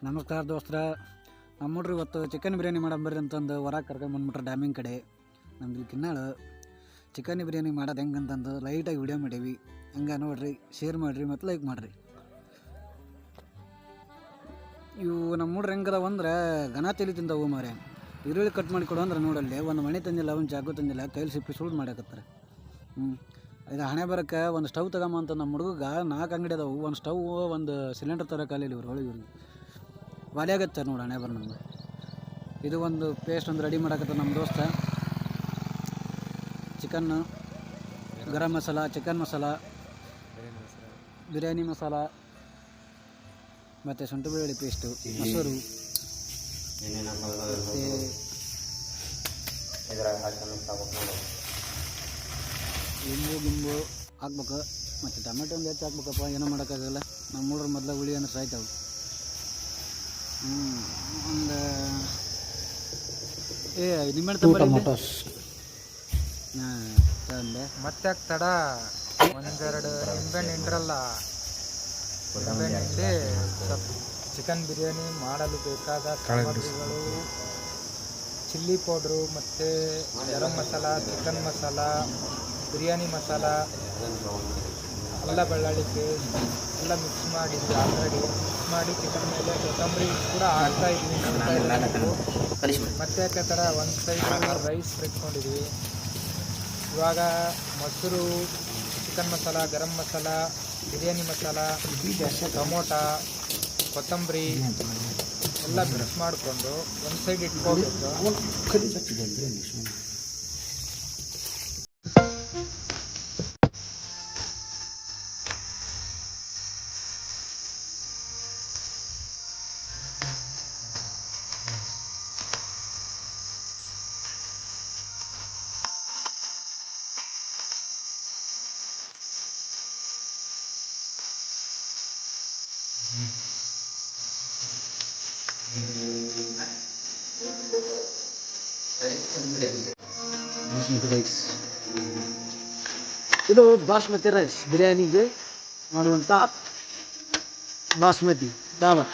ನಮಸ್ಕಾರ ದೋಸ್ತರ. ನಮ್ಮ ಹುಡ್ರು ಇವತ್ತು ಚಿಕನ್ ಬಿರಿಯಾನಿ ಮಾಡಂಬರ್ರಿ ಅಂತಂದು ಹೊರಗೆ ಕರ್ಕೊಂಬಂದ್ಬಿಟ್ರೆ ಡ್ಯಾಮಿಂಗ್ ಕಡೆ. ನಮ್ದು ಕಿನ್ನಾಳು ಚಿಕನ್ ಬಿರಿಯಾನಿ ಮಾಡೋದು ಹೆಂಗೆ ಅಂತಂದು ಲೈಟಾಗಿ ವಿಡಿಯೋ ಮಾಡೀವಿ. ಹಂಗೆ ನೋಡಿರಿ, ಶೇರ್ ಮಾಡಿರಿ ಮತ್ತು ಲೈಕ್ ಮಾಡಿರಿ. ಇವು ನಮ್ಮ ಹುಡ್ರು ಹೆಂಗದವ ಅಂದ್ರೆ ಗನ ತಲೆ ತಿಂದವು ಮಾರೆ. ಈರುಳ್ಳಿ ಕಟ್ ಮಾಡಿ ಕೊಡು ಅಂದ್ರೆ ನೋಡಲ್ಲಿ ಒಂದು ಮಣಿ ತಂದಿಲ್ಲ, ಒಂದು ಚಾಕು ತಂದಿಲ್ಲ, ಕೈಲಿ ಸಿಪ್ಪಿ ಸುಳ್ಳು ಮಾಡಾಕತ್ತಾರೆ. ಇದು ಹಣೆ ಬರೋಕ್ಕೆ ಒಂದು ಸ್ಟವ್ ತಗೊಂಬ ಅಂತ ನಮ್ಮ ಹುಡುಗ 4 ಅಂಗಡಿ ಅದಾವು. ಒಂದು ಸ್ಟವ್, ಒಂದು ಸಿಲಿಂಡರ್ ತರೋ ಕಾಲಿಲ್ಲ ಇವ್ರು ಒಳಗೆ. ಇವ್ರಿಗೆ ವಾಲಿಯಾಗತ್ತೆ ನೋಡಿ ಹಣೆ ಬರ ನಮ್ಗೆ. ಇದು ಒಂದು ಪೇಸ್ಟ್ ಒಂದು ರೆಡಿ ಮಾಡಾಕತ್ತ ನಮ್ಮ ದೋಸ್ತ. ಚಿಕನ್ನು, ಗರಂ ಮಸಾಲ, ಚಿಕನ್ ಮಸಾಲ, ಬಿರಿಯಾನಿ ಮಸಾಲ ಮತ್ತು ಶುಂಠಿ ಬೆಳ್ಳುಳ್ಳಿ ಪೇಸ್ಟು, ಮೊಸರು, ಗಿಂಬು ಹಾಕ್ಬೇಕು. ಮತ್ತು ಟೊಮೆಟೊ ಒಂದು ಹೆಚ್ಚು ಹಾಕ್ಬೇಕಪ್ಪ, ಏನೋ ಮಾಡೋಕ್ಕಾಗಲ್ಲ. ನಮ್ಮ ಮೂಡ್ರ ಮೊದಲ ಹುಳಿ ಅಂದ್ರೆ ಸಾಯ್ತಾವೆ. ಒಂದು ನಿಂಬೆಹಣ್ಣು ಟೊಮೊಟೋಸ್ ತಂದೆ ಮತ್ತೆ ತಡ ಒಂದೆರಡು ನಿಂಬೆಹಣ್ಣು ಹಿಂಡ್ರಲ್ಲ. ನಿಂಬೆಹಣ್ಣು ಹಿಂಡಿ ಚಿಕನ್ ಬಿರಿಯಾನಿ ಮಾಡಲು ಬೇಕಾದ ಸಾಮಗ್ರಿಗಳು: ಚಿಲ್ಲಿ ಪೌಡ್ರು, ಮತ್ತು ಗರಂ ಮಸಾಲ, ಚಿಕನ್ ಮಸಾಲ, ಬಿರಿಯಾನಿ ಮಸಾಲ, ಅಲ್ಲ ಬೆಳ್ಳುಳ್ಳಿ ಪೇಸ್ಟ್ ಎಲ್ಲ ಮಿಕ್ಸ್ ಮಾಡಿದ್ವಿ ಆಲ್ರೆಡಿ. ಮಿಕ್ಸ್ ಮಾಡಿ ಚಿಕನ್ ಮೇಲೆ ಕೊತ್ತಂಬರಿ ಕೂಡ ಹಾಕ್ತಾ ಇದ್ವಿ. ಮತ್ತೆ ಥರ ಒಂದು ಸೈಡ್ ರೈಸ್ ಇಟ್ಕೊಂಡಿದ್ವಿ. ಇವಾಗ ಮೊಸರು, ಚಿಕನ್ ಮಸಾಲ, ಗರಂ ಮಸಾಲ, ಬಿರಿಯಾನಿ ಮಸಾಲ, ಟೊಮೊಟೊ, ಕೊತ್ತಂಬರಿ ಎಲ್ಲ ಮಿಕ್ಸ್ ಮಾಡಿಕೊಂಡು ಒಂದು ಸೈಡ್ ಇಟ್ಕೋಬೇಕು. ಇದು ಬಾಸ್ಮತಿ ರೈಸ್ ಬಿರಿಯಾನಿಗೆ ಮಾಡುವಂಥ ಬಾಸ್ಮತಿ ದಾಬಾ.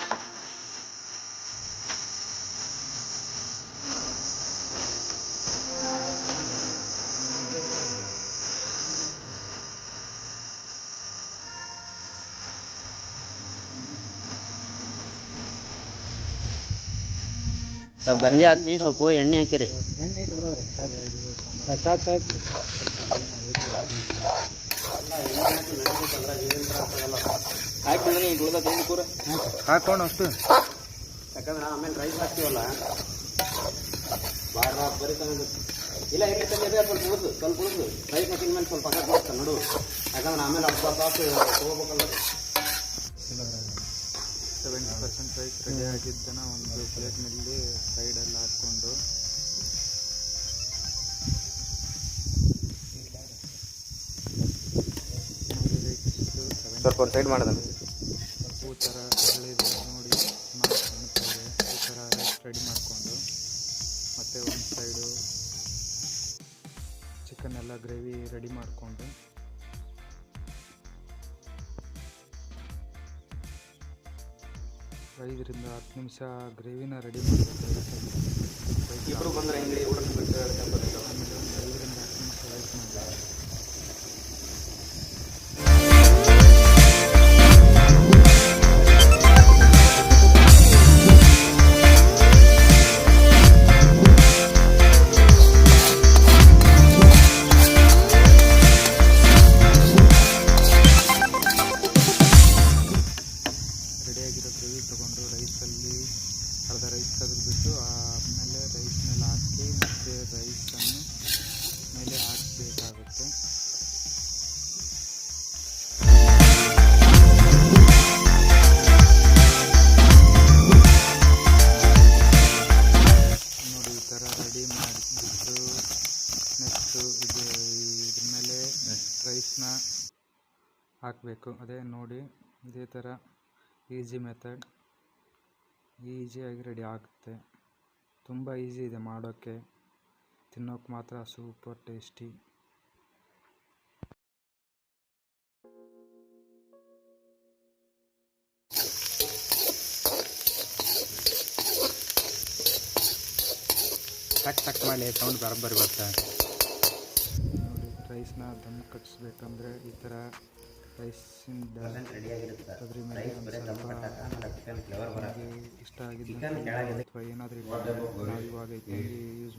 ಸ್ವಲ್ಪ ಗಂಜಿ ಹಾಕಿ ಸ್ವಲ್ಪ ಎಣ್ಣೆ ಹಾಕಿರಿ. ಹಾಕೊಂಡು ಅಷ್ಟು, ಯಾಕಂದ್ರೆ ಆಮೇಲೆ ರೈಸ್ ಹಾಕ್ತೀವಲ್ಲ ಭಾಳ ಬರೀ ಇಲ್ಲ ಎಣ್ಣೆ ತಂದಿದೆ. ಸ್ವಲ್ಪ ಉಳಿದು ರೈಸ್ ಹಾಕಿದ ಮೇಲೆ ಸ್ವಲ್ಪ ಹಾಕಿ ನೋಡು. ಯಾಕಂದ್ರೆ ಆಮೇಲೆ ತೊಗೋಬೇಕಲ್ಲ. 70% ರೈಸ್ ರೆಡಿ ಆಗಿದ್ದನ ಒಂದು ಪ್ಲೇಟ್ನಲ್ಲಿ ಸೈಡೆಲ್ಲ ಹಾಕ್ಕೊಂಡು ಸ್ವಲ್ಪ ಒಂದು ಸೈಡ್ ಮಾಡೋದನ್ನ ಹೂ ಥರ ಎಳಿದೆ ನೋಡಿ, ಚೆನ್ನಾಗಿ ಕಾಣ್ತಾ ಇದೆ. ಈ ಥರ ರೈಸ್ ರೆಡಿ ಮಾಡಿಕೊಂಡು ಮತ್ತು ಒಂದು ಸೈಡು ಚಿಕನ್ ಎಲ್ಲ ಗ್ರೇವಿ ರೆಡಿ ಮಾಡಿಕೊಂಡು 5 ರಿಂದ 10 ನಿಮಿಷ ಗ್ರೇವಿನ ರೆಡಿ ಮಾಡಬೇಕು. ಇಬ್ಬರು ಬಂದರೆ ಹೆಂಗೆ ಊಟ ಬಿಟ್ಟು ಆಮೇಲೆ ಒಂದು 5 ರಿಂದ 10 ನಿಮಿಷ ರೈಸ್ ಮಾಡಬೇಕು. ರೆಡಿಯಾಗಿರೋ ಗ್ರೇವಿ ತೊಗೊಂಡು ರೈಸಲ್ಲಿ ಅರ್ಧ ರೈಸ್ ತೆಗೆದುಬಿಟ್ಟು ಆಮೇಲೆ ರೈಸ್ ಮೇಲೆ ಹಾಕಿ ಮತ್ತು ರೈಸನ್ನು ಮೇಲೆ ಹಾಕಬೇಕಾಗುತ್ತೆ. ನೋಡಿ ಈ ಥರ ರೆಡಿ ಮಾಡಿಬಿಟ್ಟು ನೆಕ್ಸ್ಟು ಇದ್ರ ಮೇಲೆ ರೈಸ್ನ ಹಾಕಬೇಕು. ಅದೇ ನೋಡಿ, ಇದೇ ಥರ ಈಸಿ ಮೆಥಡ್, ಈಸಿಯಾಗಿ ರೆಡಿ ಆಗುತ್ತೆ. ತುಂಬ ಈಸಿ ಇದೆ ಮಾಡೋಕ್ಕೆ, ತಿನ್ನೋಕ್ಕೆ ಮಾತ್ರ ಸೂಪರ್ ಟೇಸ್ಟಿ. ಟಕ್ ಟಕ್ ಮಾಡಿ ಸೌಂಡ್ ಬರೋಬ್ಬರಿ ಬರುತ್ತೆ. ನೋಡಿ ರೈಸ್ನ ದಮ್ ಕಟ್ಟಿಸ್ಬೇಕಂದ್ರೆ ಈ ಥರ ರೈಸಿಂದ ಅದ್ರ ಮೇಲೆ ಒಂದು ಸ್ವಲ್ಪ ನಿಮಗೆ ಇಷ್ಟ ಆಗಿದ್ದು ಅಥವಾ ಏನಾದರೂ ನಾವು ಇವಾಗ ಯೂಸ್